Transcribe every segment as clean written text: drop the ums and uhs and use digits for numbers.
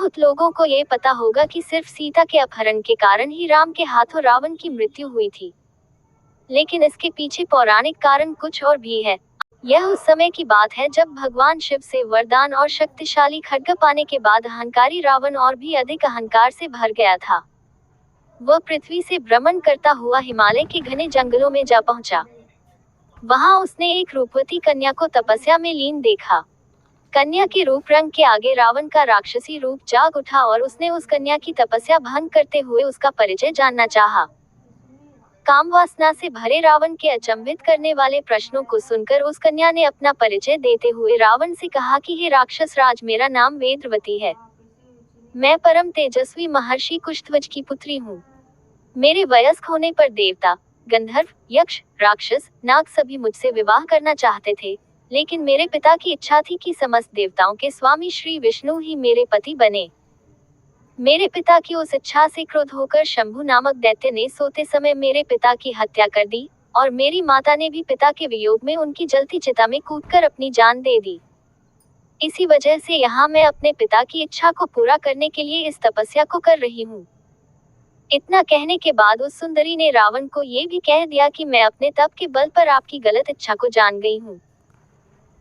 बहुत लोगों को ये पता होगा कि सिर्फ सीता के अपहरण के कारण ही राम के हाथों रावण की मृत्यु हुई थी, लेकिन इसके पीछे पौराणिक कारण कुछ और भी है। यह उस समय की बात है जब भगवान शिव से वरदान और शक्तिशाली खड्ग पाने के बाद अहंकारी रावण और भी अधिक अहंकार से भर गया था। वह पृथ्वी से भ्रमण करता हुआ हिमालय के घने जंगलों में जा पहुंचा। वहां उसने एक रूपवती कन्या को तपस्या में लीन देखा। कन्या के रूप रंग के आगे रावण का राक्षसी रूप जाग उठा और उसने उस कन्या की तपस्या भंग करते हुए उसका परिचय जानना चाहा। काम वासना से भरे रावण के अचंभित करने वाले प्रश्नों को सुनकर उस कन्या ने अपना परिचय देते हुए रावण से कहा कि हे राक्षस राज, मेरा नाम वेदवती है। मैं परम तेजस्वी महर्षि कुशध्वज की पुत्री हूँ। मेरे वयस्क होने पर देवता, गंधर्व, यक्ष, राक्षस, नाग सभी मुझसे विवाह करना चाहते थे, लेकिन मेरे पिता की इच्छा थी कि समस्त देवताओं के स्वामी श्री विष्णु ही मेरे पति बने। मेरे पिता की उस इच्छा से क्रोध होकर शंभु नामक दैत्य ने सोते समय मेरे पिता की हत्या कर दी और मेरी माता ने भी पिता के वियोग में उनकी जलती चिता में कूदकर अपनी जान दे दी। इसी वजह से यहाँ मैं अपने पिता की इच्छा को पूरा करने के लिए इस तपस्या को कर रही हूँ। इतना कहने के बाद उस सुंदरी ने रावण को ये भी कह दिया कि मैं अपने तप के बल पर आपकी गलत इच्छा को जान गई हूँ।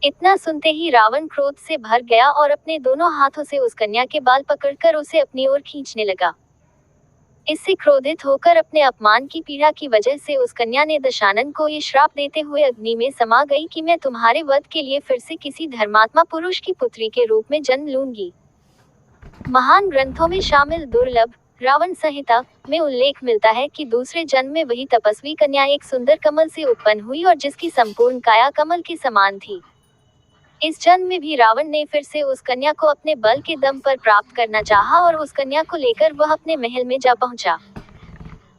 इतना सुनते ही रावण क्रोध से भर गया और अपने दोनों हाथों से उस कन्या के बाल पकड़कर उसे अपनी ओर खींचने लगा। इससे क्रोधित होकर अपने अपमान की पीड़ा की वजह से उस कन्या ने दशानन को ये श्राप देते हुए अग्नि में समा गई कि मैं तुम्हारे वध के लिए फिर से किसी धर्मात्मा पुरुष की पुत्री के रूप में जन्म लूंगी। महान ग्रंथों में शामिल दुर्लभ रावण संहिता में उल्लेख मिलता है कि दूसरे जन्म में वही तपस्वी कन्या एक सुंदर कमल से उत्पन्न हुई और जिसकी संपूर्ण काया कमल के समान थी। इस जन्म में भी रावण ने फिर से उस कन्या को अपने बल के दम पर प्राप्त करना चाहा और उस कन्या को लेकर वह अपने महल में जा पहुंचा,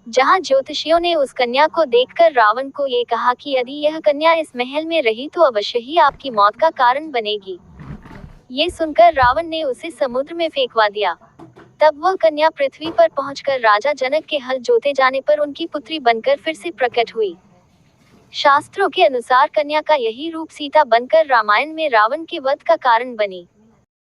जहां ज्योतिषियों ने उस कन्या को देखकर रावण को ये कहा कि यदि यह कन्या इस महल में रही तो अवश्य ही आपकी मौत का कारण बनेगी। ये सुनकर रावण ने उसे समुद्र में फेंकवा दिया। तब वह कन्या पृथ्वी पर पहुंचकर राजा जनक के हल जोते जाने पर उनकी पुत्री बनकर फिर से प्रकट हुई। शास्त्रों के अनुसार कन्या का यही रूप सीता बनकर रामायण में रावण के वध का कारण बनी।